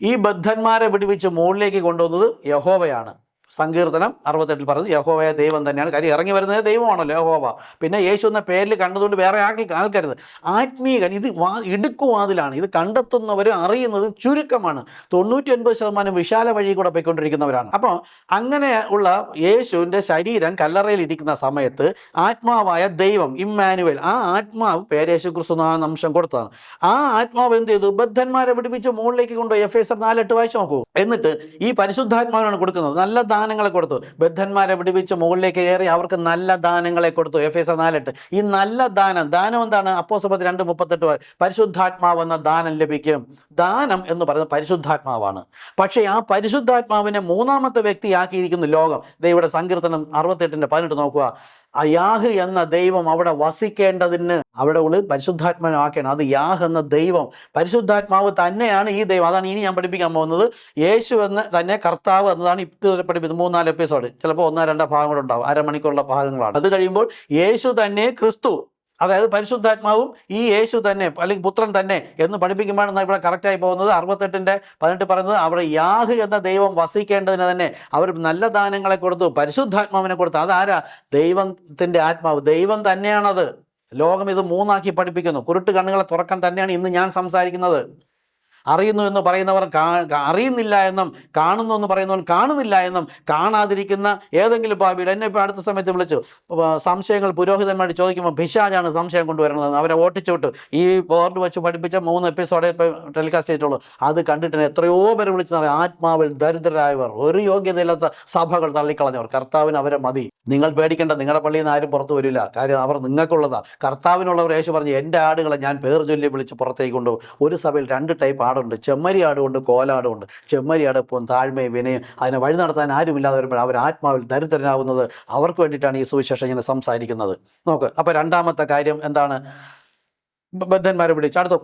ഈ ബദ്ധന്മാരെ വിടുവിച്ച് മുകളിലേക്ക് കൊണ്ടുവന്നത് യഹോവയാണ്. സങ്കീർത്തനം 68 പറയുന്നത് യഹോവയ ദൈവം തന്നെയാണ്. കാര്യം ഇറങ്ങി വരുന്നത് ദൈവമാണല്ലോ യഹോവ. പിന്നെ യേശു എന്ന പേരിൽ കണ്ടതുകൊണ്ട് വേറെ ആൾക്കരുത്. ആത്മീകൻ ഇത് ഇടുക്കുവാതിലാണ്. ഇത് കണ്ടെത്തുന്നവരും അറിയുന്നതും ചുരുക്കമാണ്. 99% വിശാല വഴി കൂടെ പോയിക്കൊണ്ടിരിക്കുന്നവരാണ്. അപ്പോൾ അങ്ങനെ ഉള്ള യേശുവിൻ്റെ ശരീരം കല്ലറയിൽ ഇരിക്കുന്ന സമയത്ത് ആത്മാവായ ദൈവം ഇമ്മാനുവേൽ, ആ ആത്മാവ് പേര് യേശു ക്രിസ്തു എന്ന അംശം കൊടുത്തതാണ്. ആ ആത്മാവ് എന്ത് ചെയ്തു? ബദ്ധന്മാരെ വിടുവിച്ച് മുകളിലേക്ക് കൊണ്ടുപോയി. എഫേസ്യർ 4:8 വായിച്ചു നോക്കൂ. എന്നിട്ട് ഈ പരിശുദ്ധാത്മാവിനാണ് കൊടുക്കുന്നത്. നല്ല ദാനങ്ങളെ കൊടുത്തു. ബദ്ധന്മാരെ വിടുവിച്ച് മുകളിലേക്ക് കയറി അവർക്ക് നല്ല ദാനങ്ങളെ കൊടുത്തു. എഫേസ്യർ 4:8. ഈ നല്ല ദാനം എന്താണ്? അപ്പോസ്തലർ 2:38 പരിശുദ്ധാത്മാവ് എന്ന ദാനം ലഭിക്കും. ദാനം എന്ന് പറയുന്നത് പരിശുദ്ധാത്മാവാണ്. പക്ഷേ ആ പരിശുദ്ധാത്മാവിനെ 3-ാമത്തെ വ്യക്തിയാക്കിയിരിക്കുന്ന ലോകം. ഇവിടെ സങ്കീർത്തനം 68:18 നോക്കുക. ആ യാഹ് എന്ന ദൈവം അവിടെ വസിക്കേണ്ടതിന് അവിടെ ഉള്ളിൽ പരിശുദ്ധാത്മാവാക്കണം. അത് യാഹ് എന്ന ദൈവം, പരിശുദ്ധാത്മാവ് തന്നെയാണ് ഈ ദൈവം. അതാണ് ഇനി ഞാൻ പഠിപ്പിക്കാൻ പോകുന്നത്. യേശു എന്ന് തന്നെ കർത്താവ് എന്നതാണ് ഇതുവരെ പഠിപ്പിക്കുന്നത്. 3-4 എപ്പിസോഡ്, ചിലപ്പോൾ 1-2 ഭാഗം കൂടെ ഉണ്ടാവും, അരമണിക്കൂറുള്ള ഭാഗങ്ങളാണ്. അത് കഴിയുമ്പോൾ യേശു തന്നെ ക്രിസ്തു, അതായത് പരിശുദ്ധാത്മാവും ഈ യേശു തന്നെ അല്ലെങ്കിൽ പുത്രൻ തന്നെ എന്ന് പഠിപ്പിക്കുമ്പോഴാണ് ഇവിടെ കറക്റ്റായി പോകുന്നത്. 68:18 പറയുന്നത് അവിടെ യാഹ് എന്ന ദൈവം വസിക്കേണ്ടതിന് തന്നെ അവർ നല്ല ദാനങ്ങളെ കൊടുത്തു, പരിശുദ്ധാത്മാവിനെ കൊടുത്തു. അതാരാ? ദൈവത്തിൻ്റെ ആത്മാവ്, ദൈവം തന്നെയാണത്. ലോകം ഇത് 3 പഠിപ്പിക്കുന്നു. കുരുട്ട് കണ്ണുകളെ തുറക്കാൻ തന്നെയാണ് ഇന്ന് ഞാൻ സംസാരിക്കുന്നത്. അറിയുന്നു എന്ന് പറയുന്നവർ അറിയുന്നില്ല എന്നും, കാണുന്നു എന്ന് പറയുന്നവർ കാണുന്നില്ല എന്നും, കാണാതിരിക്കുന്ന ഏതെങ്കിലും പാപികൾ എന്നെ ഇപ്പോൾ അടുത്ത സമയത്ത് വിളിച്ചു സംശയങ്ങൾ പുരോഹിതന്മാർ ചോദിക്കുമ്പോൾ പിശാചാണ് സംശയം കൊണ്ടുവരുന്നത്. അവരെ ഓട്ടിച്ചുവിട്ട് ഈ ബോർഡ് വെച്ച് പഠിപ്പിച്ച 3 എപ്പിസോഡേ ഇപ്പോൾ ടെലികാസ്റ്റ് ചെയ്തിട്ടുള്ളൂ. അത് കണ്ടിട്ട് എത്രയോ പേര് വിളിച്ചു ആത്മാവിൽ ദരിദ്രരായവർ, ഒരു യോഗ്യതയില്ലാത്ത സഭകൾ തള്ളിക്കളഞ്ഞവർ. കർത്താവിന് അവരെ മതി. നിങ്ങൾ പേടിക്കേണ്ട, നിങ്ങളുടെ പള്ളിയിൽ നിന്ന് ആരും പുറത്തു വരില്ല. കാര്യം അവർ നിങ്ങൾക്കുള്ളതാണ്. കർത്താവിനുള്ളവർ യേശു പറഞ്ഞു, എൻ്റെ ആടുകളെ ഞാൻ പേർ ചൊല്ലി വിളിച്ച് പുറത്തേക്ക് കൊണ്ടുപോകും. ഒരു സഭയിൽ 2 ടൈപ്പ് ആടുണ്ട്, ചെമ്മരി ആടുകൊണ്ട് കോലാടുണ്ട്. ചെമ്മരി ആട് ഇപ്പം താഴ്മയും വിനയും അതിനെ വഴി നടത്താൻ ആരുമില്ലാതെ വരുമ്പോൾ അവർ ആത്മാവിൽ ദരിദ്രനാവുന്നത്. അവർക്ക് വേണ്ടിയിട്ടാണ് ഈ സുവിശേഷം ഇങ്ങനെ സംസാരിക്കുന്നത്. നോക്ക്, അപ്പോൾ 2ാമത്തെ കാര്യം എന്താണ്? ബദ്ധന്മാരെ വിളിച്ച്. അടുത്ത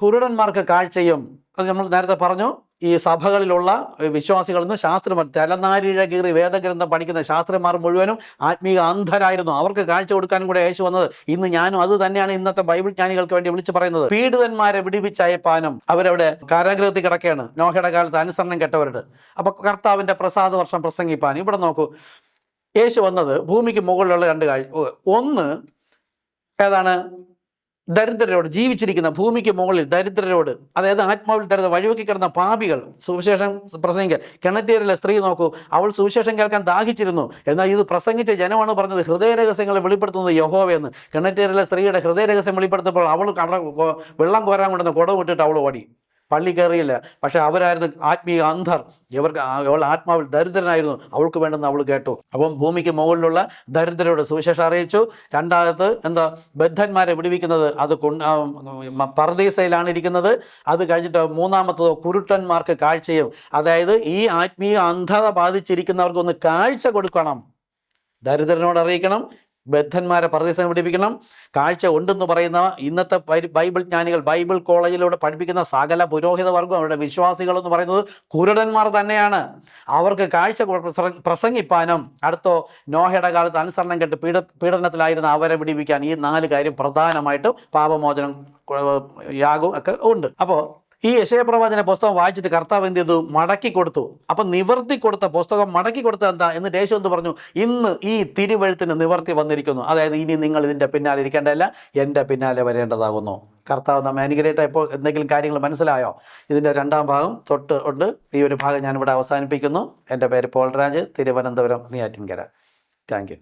കുരുടന്മാർക്ക് കാഴ്ചയും. അത് നമ്മൾ നേരത്തെ പറഞ്ഞു. ഈ സഭകളിലുള്ള വിശ്വാസികളിൽ നിന്ന് ശാസ്ത്രം തലനാരിഴ കീറി വേദഗ്രന്ഥം പഠിക്കുന്ന ശാസ്ത്രന്മാർ മുഴുവനും ആത്മീയ അന്ധരായിരുന്നു. അവർക്ക് കാഴ്ച കൊടുക്കാനും കൂടെ യേശു വന്നത്. ഇന്ന് ഞാനും അത് തന്നെയാണ് ഇന്നത്തെ ബൈബിൾ ജ്ഞാനികൾക്ക് വേണ്ടി വിളിച്ചു പറയുന്നത്. പീഡിതന്മാരെ വിടിവിച്ചയപ്പാനും അവരവിടെ കാരാഗൃഹത്തിൽ കിടക്കുകയാണ്, നോഹയുടെ കാലത്ത് അനുസരണം കെട്ടവരുടെ. അപ്പോൾ കർത്താവിൻ്റെ പ്രസാദ വർഷം പ്രസംഗിപ്പാൻ. ഇവിടെ നോക്കൂ, യേശു വന്നത് ഭൂമിക്ക് മുകളിലുള്ള 2 കാഴ്ച. ഒന്ന് ഏതാണ്? ദരിദ്രരോട്, ജീവിച്ചിരിക്കുന്ന ഭൂമിക്ക് മുകളിൽ ദരിദ്രരോട്, അതായത് ആത്മാവിൽ ദരിദ്ര വഴിവെക്കി കിടന്ന പാപികൾ സുവിശേഷം പ്രസംഗിക്കുക. കിണറ്റീരിലെ സ്ത്രീ നോക്കൂ, അവൾ സുവിശേഷം കേൾക്കാൻ ദാഹിച്ചിരുന്നു. എന്നാൽ ഇത് പ്രസംഗിച്ച ജനമാണ് പറഞ്ഞത് ഹൃദയരഹസ്യങ്ങളെ വെളിപ്പെടുത്തുന്നത് യഹോവയെന്ന്. കിണറ്റീരിലെ സ്ത്രീയുടെ ഹൃദയരഹസ്യം വെളിപ്പെടുത്തപ്പോൾ അവൾ വെള്ളം കോരാൻ കൊണ്ടുവന്ന കുടം വിട്ടിട്ട് അവൾ ഓടി, പള്ളി കയറിയില്ല. പക്ഷെ അവരായിരുന്നു ആത്മീയ അന്ധർ. അവൾ ആത്മാവിൽ ദരിദ്രനായിരുന്നു. അവൾക്ക് വേണ്ടെന്ന് അവൾ കേട്ടു. അപ്പം ഭൂമിക്ക് മുകളിലുള്ള ദരിദ്രരോട് സുവിശേഷം അറിയിച്ചു. 2ാമത് എന്താ? ബദ്ധന്മാരെ വിടുവിക്കുന്നത്. അത് പർദീസയിലാണ് ഇരിക്കുന്നത്. അത് കഴിഞ്ഞിട്ട് 3ാമത്തതോ കുരുട്ടന്മാർക്ക് കാഴ്ചയും. അതായത് ഈ ആത്മീയ അന്ധത ബാധിച്ചിരിക്കുന്നവർക്ക് ഒന്ന് കാഴ്ച കൊടുക്കണം. ദരിദ്രനോട് അറിയിക്കണം, ബദ്ധന്മാരെ പർദീസയിൽ പഠിപ്പിക്കണം. കാഴ്ച ഉണ്ടെന്ന് പറയുന്ന ഇന്നത്തെ ബൈബിൾ ജ്ഞാനികൾ, ബൈബിൾ കോളേജിലൂടെ പഠിപ്പിക്കുന്ന സകല പുരോഹിത വർഗം, അവരുടെ വിശ്വാസികളെന്ന് പറയുന്നത് കുരുടന്മാർ തന്നെയാണ്. അവർക്ക് കാഴ്ച പ്രസംഗിപ്പാനും അടുത്തോ നോഹയുടെ കാലത്ത് അനുസരണം കെട്ട് പീഡനത്തിലായിരുന്ന അവരെ വിടിവിക്കാൻ. ഈ 4 കാര്യം പ്രധാനമായിട്ടും പാപമോചനം, യാഗവും ഒക്കെ ഉണ്ട്. അപ്പോൾ ഈ യെശയ്യാ പുസ്തകം വായിച്ചിട്ട് കർത്താവ് എന്ത് ചെയ്തു? മടക്കി കൊടുത്തു. അപ്പം നിവർത്തി കൊടുത്ത പുസ്തകം മടക്കി കൊടുത്ത എന്താ എന്നിട്ട് യേശു എന്ത് പറഞ്ഞു? ഇന്ന് ഈ തിരുവെഴുത്തിന് നിവർത്തി വന്നിരിക്കുന്നു. അതായത് ഇനി നിങ്ങൾ ഇതിൻ്റെ പിന്നാലെ ഇരിക്കേണ്ടതല്ല, എൻ്റെ പിന്നാലെ വരേണ്ടതാകുന്നു. കർത്താവ് നമ്മെ അനുഗ്രഹിക്കട്ടെ. ഇപ്പോൾ എന്തെങ്കിലും കാര്യങ്ങൾ മനസ്സിലായോ? ഇതിൻ്റെ 2ാം ഭാഗം തൊട്ട് ഉണ്ട്. ഈ ഒരു ഭാഗം ഞാനിവിടെ അവസാനിപ്പിക്കുന്നു. എൻ്റെ പേര് Paul Raj, Thiruvananthapuram Neyyattinkara. Thank U.